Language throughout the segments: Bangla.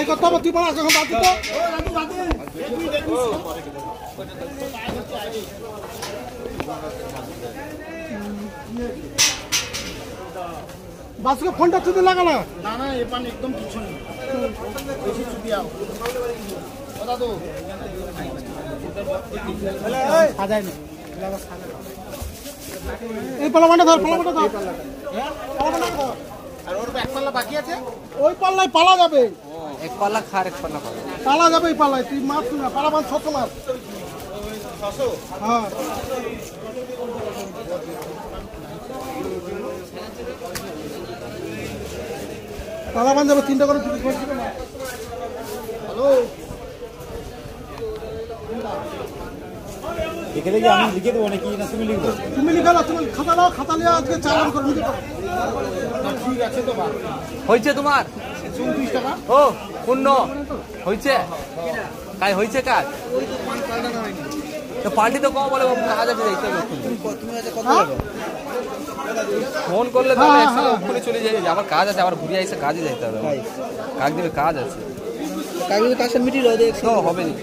লড়াই করতে হবে, তুই বলা এখন বাদ দিত বাসকে ফোনটা চুপে লাগালো না না এ পান একদম কিছু নেই বেশি চুপি আও কথা তো সাজাই না এই পালামাটা ধর পালামাটা ধর আর ওর এক পাল্লা বাকি আছে ওই পাল্লায় পালা যাবে এক পাল্লা খার এক পাল্লা খাবে পালা যাবে এই পাল্লায় তুই মাছ না পালা মাছ 600 মাছ 600 হ্যাঁ পালা বান যাবে 3টা করে চুপি করছিল না হ্যালো এখানে কি আমি লিখে দেবো নাকি না তুমি লিখবে? তুমি লিখে দাও, তুমি খাতা দাও, খাতা নিয়ে আজকে চালান করে নিতে পারো। ঠিক আছে তো বা হয়েছে তোমার 34 টাকা ও পূর্ণ হয়েছে কাজ হয়েছে কাজ তো পার্টি তো কম বলে কাজ আছে দেখতে হবে ফোন করলে তাহলে একসাথে ওখানে চলে যাই আমার কাজ আছে আবার ঘুরে এসে কাজে যাইতে হবে কাজ দেবে কাজ আছে কাজটা মিটিয়ে দাও দেখছো হবে না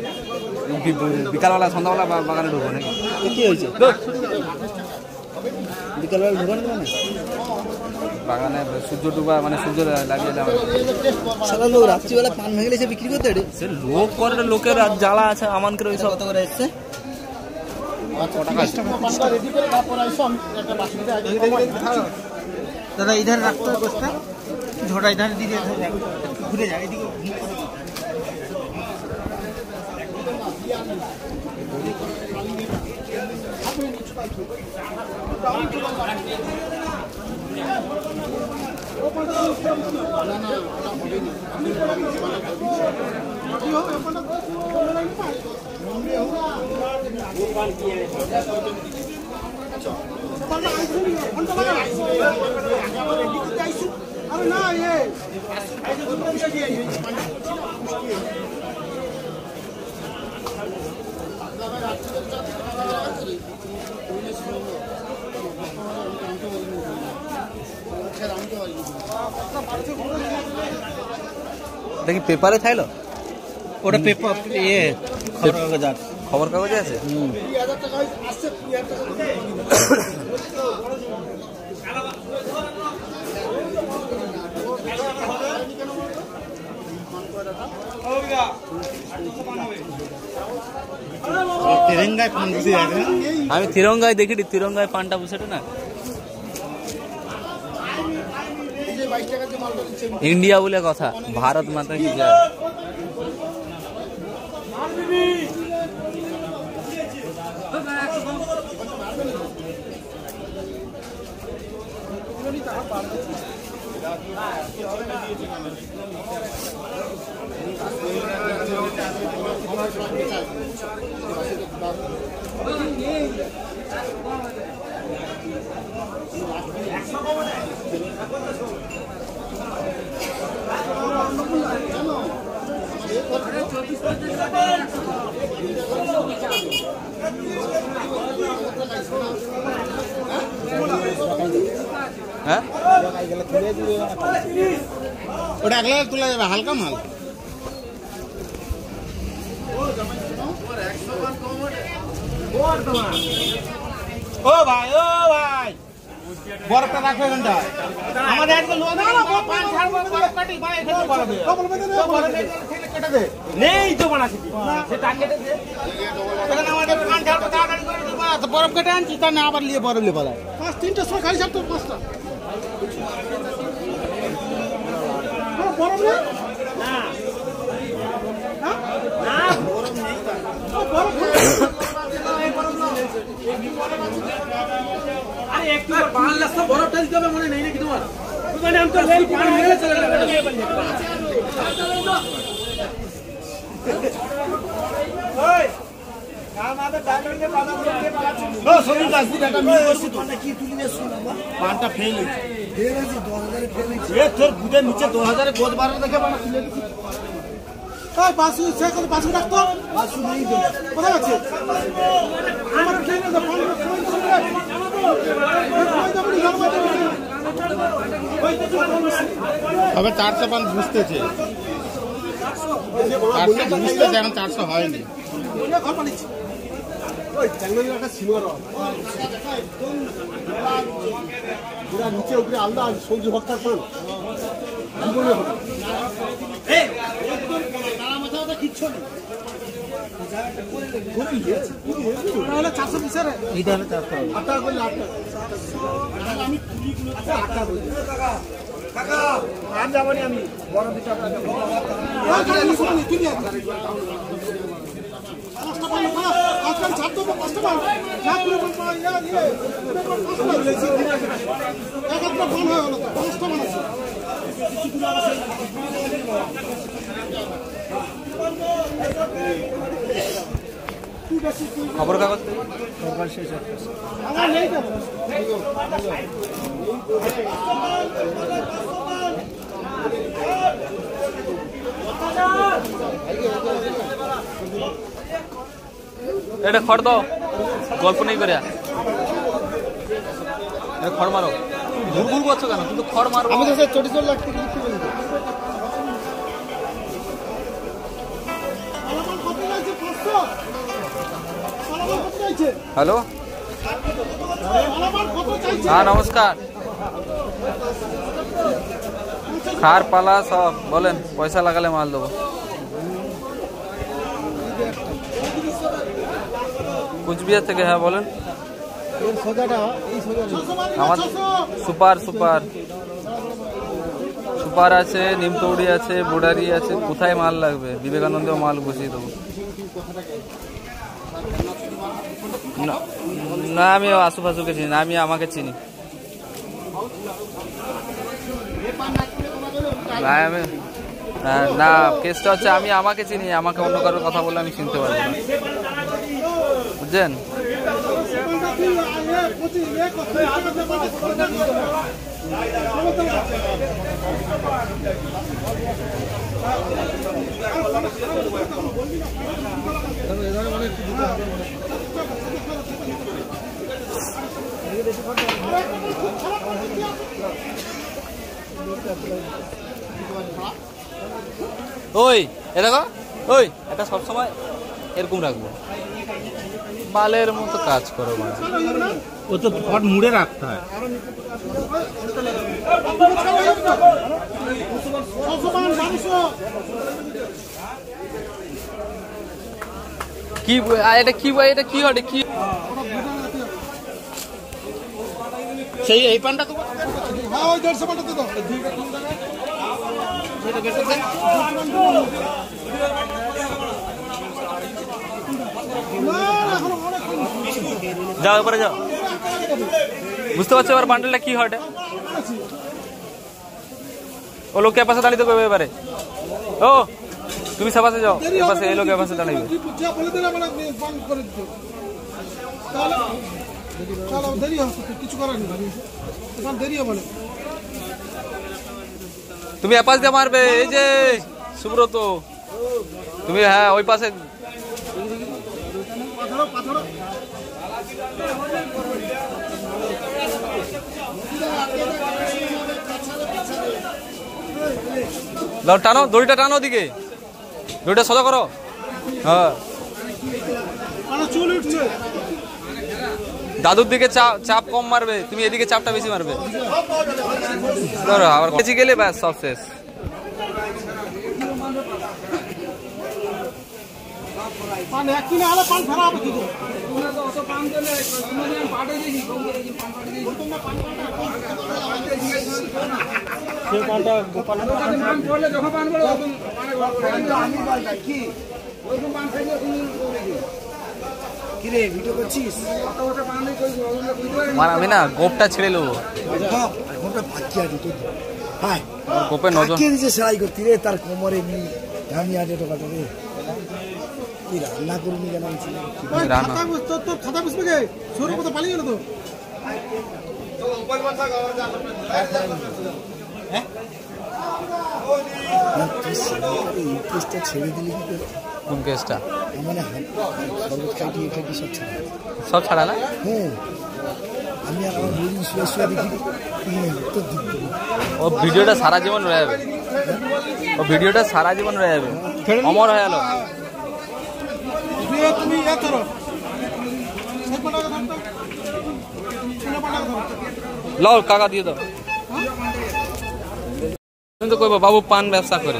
বিকালবেলা সন্ধ্যাবেলা বাগানে ঢুকবো নাকি কি হয়েছে বিকালবেলা ঢুকানো না বাগানে সূর্য ডুবা মানে সূর্য লাগিয়ে দেওয়া সারা লোক রাত্রিবেলা পান ভেঙে এসে বিক্রি করতে রে সে লোক করে লোকের জ্বালা আছে আমানকে ওই সব কত করে এসছে পাঁচটা রেডি করে তারপর আইসো আমি একটা বাসিতে আগে দাদা ইধার রাখতে হবে বস্তা ঝোড়া ইধার দিকে ঘুরে যায় এদিকে अरे ना ये দেখি পেপারে থাইলো ওটা পেপার ইয়ে খবর কাগজে আছে তিরঙ্গায় পান বসে যাবে আমি তিরঙ্গায় দেখি তিরঙ্গায় পানটা বসেটা না ইন্ডিয়া বলে কথা ভারত মাতা কি যায় হ্যাঁ ওটা আগলা তোলা যাবে হালকা মাল ও ভাই বরফটা রাখো এখানটা আমাদের আজকে লোক না পান ছাড়বো বরফ কাটি ভাই এখানে বরফ কেটে দে নেই তো বানাছি সেটা কেটে দে এখানে আমাদের পান ছাড়বো তাড়াতাড়ি করে দিবা তো বরফ কেটে আনছি তা না আবার নিয়ে বরফ নিয়ে পালা 3টার সময় খালি ছাড়তো 5টা বরফ নেই না না বরফ নেই বরফ আরে একটু পান লাগছে বরফটা দিতে হবে মনে নেই নাকি তোমার মানে আমি তো রেল পান মেরে চলে গেল ওই আমাদের ডাক্তারকে বাধা দিয়ে পালাচ্ছি ও সরি কাজী এটা মিল করছি তো কি তুলি নে শুন পানটা ফেল হইছে ফেল হইছে 2000 ফেল হইছে এ তোর বুদের নিচে 2000 এ গোদ 12 দেখে বানা তুলে দিছি ওই বাসু সাইকেল বাসু রাখতো বাসু নেই তো কোথায় আছে আমার ট্রেনে তো ফোন তবে 4 পান বুঝতেছে 400 হয়নি। ঘর পালিয়েছি ওই চ্যাংমারির একটা সিনেমার পুরা নিচে উপরে আলাদা সবজি ভক্তার পান জীবনে হবে কিচ্ছু নেই। তাহলে 400 পিসের এইটা হলো 400 8 টাকা করলে 8 টাকা আমি আচ্ছা 8 টাকা বলি কাকা আর যাবনি আমি বড় দুটো টাকা দেবো কি দিয়ে আজকাল ছাড় দেবো কাস্টমার না করে পাওয়া ইয়া দিয়ে একত্র ফোন হয়ে গেল কাস্টমার আছে খবর কাগজ আমার নেই তো এটা খড় দাও গল্প নেই করে খড় মারো ঘুরঘুর করছো কেন কিন্তু খড় মারো আমি তো 44 লাখ টাকা লিখতে বলি হ্যালো হ্যাঁ নমস্কার খার পালা সব বলেন পয়সা লাগালে মাল দেবো কুচবিহার থেকে হ্যাঁ বলেন আমার সুপার সুপার সুপার আছে নিমতৌড়ি আছে বোডারি আছে কোথায় মাল লাগবে বিবেকানন্দেও মাল বসিয়ে দেবো না আমি আশুপাশুকে চিনি না আমি আমাকে চিনি না কেসটা হচ্ছে আমি আমাকে চিনি আমাকে অন্য কারোর কথা বললে আমি চিনতে পারবো না বুঝছেন ওই এটা ওই এটা সবসময় এরকম রাখবো মালের মতো কাজ করো মানে ও তো ফট মুড়ে রাখতে হয় কি এটা কি এটা কি হবে কি সেই এই পানটা তো হ্যাঁ ওই 150 টাকা দাও যাও এবারে যাও বুঝতে পারছো এবার বান্ডেলটা কি হয় ও লোকের পাশে দাঁড়িয়ে দেবে এবারে ও তুমি সে পাশে যাও এ পাশে এই লোকের পাশে দাঁড়িয়ে দেরি হবে কিছু করার নেই দেরি হবে না তুমি এ পাশ দিয়ে মারবে এই যে সুব্রত তুমি হ্যাঁ ওই পাশে টানো দড়িটা টানো দিকে দড়িটা সোজা করো হ্যাঁ দাদুর দিকে চাপ কম মারবে তুমি এদিকে চাপটা বেশি মারবে ধরো আবার বেশি গেলে ব্যাস সব শেষ আমি না গোপটা ছেড়ে নেবো গোপে নজর সেলাই করতি রে তার কোমরে আমি আগে টোকাটা রে কি রান্না করবি কেন খাতা বুঝবে গে সরু মতো পালিয়ে গেল তো কেসটা ছেড়ে দিলি কি করে কোন কেসটা মানে শরবত খাইটি এখানে সব ছাড়া না হ্যাঁ আমি আর আমার বলি শুয়ে দেখি তো ও ভিডিওটা সারা জীবন রয়ে যাবে ও ভিডিওটা সারা জীবন রয়ে যাবে, অমর হয়ে গেল। তুমি ধরো লও কাকা দিয়ে দাও। তুমি তো কইবো বাবু পান ব্যবসা করে,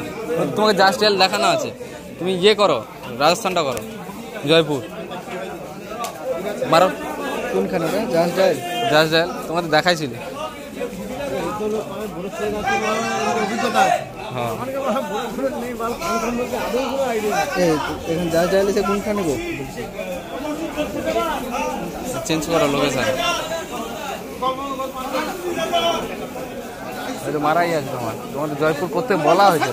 তোমাকে জাস্ট ডায়াল দেখানো আছে, তুমি ইয়ে করো, রাজস্থানটা করো, জয়পুর মারো। কোনখানে জাস্ট ডায়াল? জাস্ট ডায়াল তোমাদের দেখাইছিল। হ্যাঁ এখন জাস্ট ডায়াল এসে কোনখানে গো? চেঞ্জ করো লোকেশন, মারাই আছে তোমার, তোমাদের জয়পুর করতে বলা হয়েছে,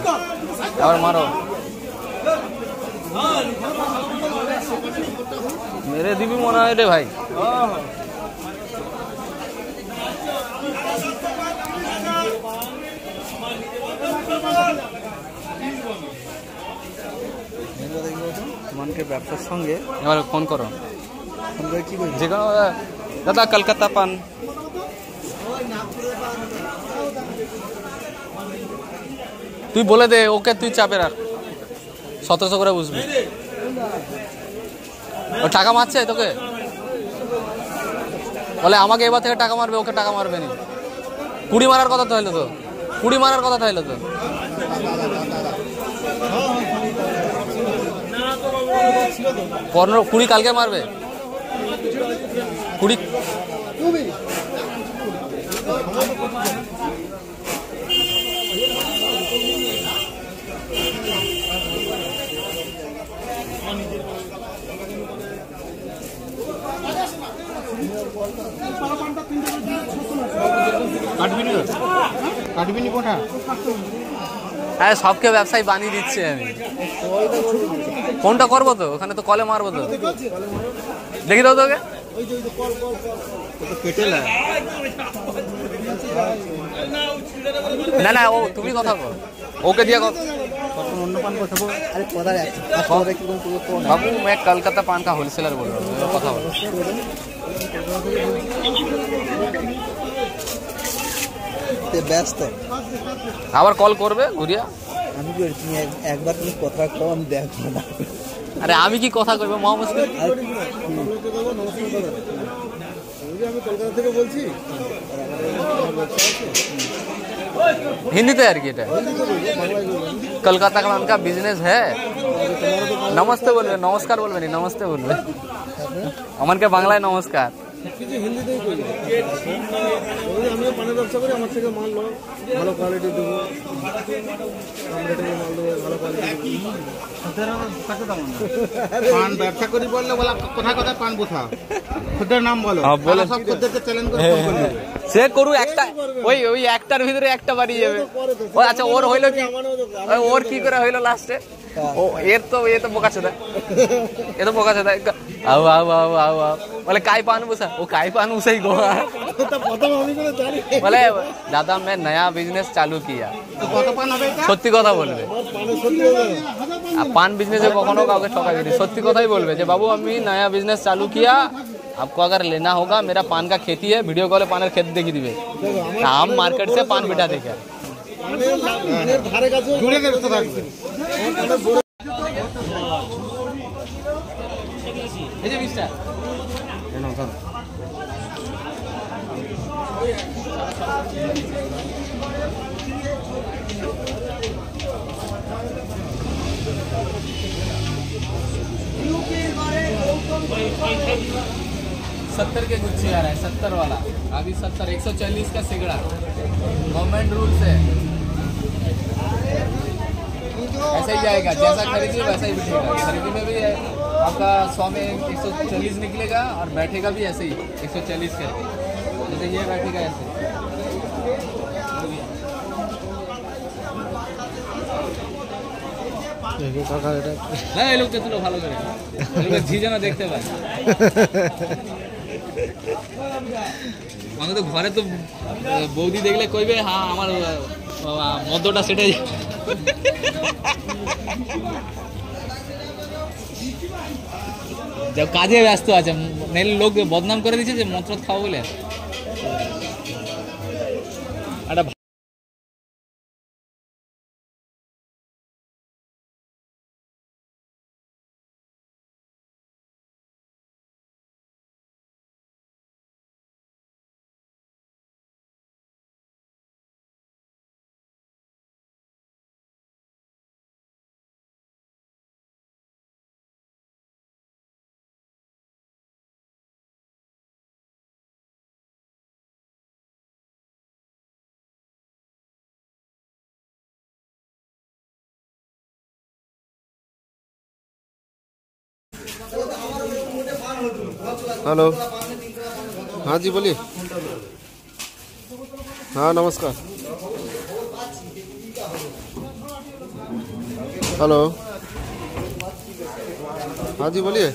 আবার মারো। মেরে দিবি মনে হয় রে ভাই। মানকে ব্যবসার সঙ্গে এবার ফোন করো, ফোন করে কি বলছি? যে কোনো দাদা কলকাতা পান। তুই বলে দে ওকে, তুই চাপে রাখ, 1700 করে বুঝবি। ও টাকা মারছে তোকে, বলে আমাকে এবার থেকে টাকা মারবে, ওকে টাকা মারবে না। 20 মারার কথা তো হইলো, তো 20 মারার কথা তো হইলো তো। 15-20 কালকে মারবে, 20। কাটবিনি কোটা? হ্যাঁ সবকে ব্যবসায়ী বানিয়ে দিচ্ছে আমি। ফোনটা করবো তো, ওখানে তো কলে মারবো তো, দেখি দাও তোকে। না না, ও তুমি কথা কর, ওকে দিয়ে অন্য পান বসাবো। আরে কথা बाबू मैं कलकत्ता पान का होलसेलर बोल रहा हूँ, কথা বলো। ব্যস্ত আবার কল করবে ঘুরিয়া? আমি একবার তুমি কথা কও, আমি দেখবো না। আরে আমি কি কথা কইবো মোহাম্মদ? আমি কলকাতা থেকে বলছি, हिंदी यार की कलकत्ता का उनका बिजनेस है। नमस्ते बोलबे, नमस्कार बोलबे नहीं, नमस्ते बोलबे। अमन के बांग्लाয় नमस्कार। কিছু হিন্দিতেই করি। আমিও পানের ব্যবসা করি, আমার থেকে মাল নাও, ভালো কোয়ালিটি দেবো, মাল দেবো, ভালো কোয়ালিটি। পান ব্যবসা করি বললে বলা কোথায় কোথায় পান বোঝা, খুদের নাম বলো, সব খুদেরকে চ্যালেঞ্জ করে ফোন করবে। সে করু একটা, ওই একটার ভিতরে একটা বাড়ি যাবে। ও আচ্ছা ওর হইলো কি, ওর কি করে হইলো লাস্টে? ও এর তো এ তো বোকা ছেদা, এ তো বোকা ছেদা। আও আও আও আও আও বলে কাই পান বুসা, ও কাই পান উসাই গো। বলে দাদা मैं नया बिजनेस चालू किया। সত্যি কথা বলবে, পান বিজনেসে কখনো কাউকে ঠকাবে, সত্যি কথাই বলবে যে বাবু আমি नया बिजनेस चालू किया, आपको अगर लेना होगा, मेरा पान का खेती है, वीडियो कॉल पान खेत देखी दिवे, हम मार्केट से पान बिठा देगा। জুড়ে গেছে তো থাকবে। এই যে মিস্টার এনো ধর 70 के गुच्छे आ रहा है, 70 वाला अभी 70, 140 का सिगड़ा, गवर्नमेंट रूल से ऐसा ही जाएगा, जैसा खरीदिए वैसा ही बिकेगा। खरीदी में भी आपका 100 में 140 निकलेगा और बैठेगा भी ऐसे ही 140 करके, जैसे ये बैठेगा ऐसे। হ্যাঁ এই লোককে তুলো ভালো করে, ঝি যেন দেখতে পায়। আমাকে তো ঘরে তো বৌদি দেখলে কইবে হ্যাঁ আমার মদ্যটা সেটে কাজে ব্যস্ত আছে, নাহলে লোক বদনাম করে দিচ্ছে যে মন্ত্র খাও বলে। একটা हेलो, हाँ जी बोलिए। हाँ नमस्कार। हेलो, हाँ जी बोलिए।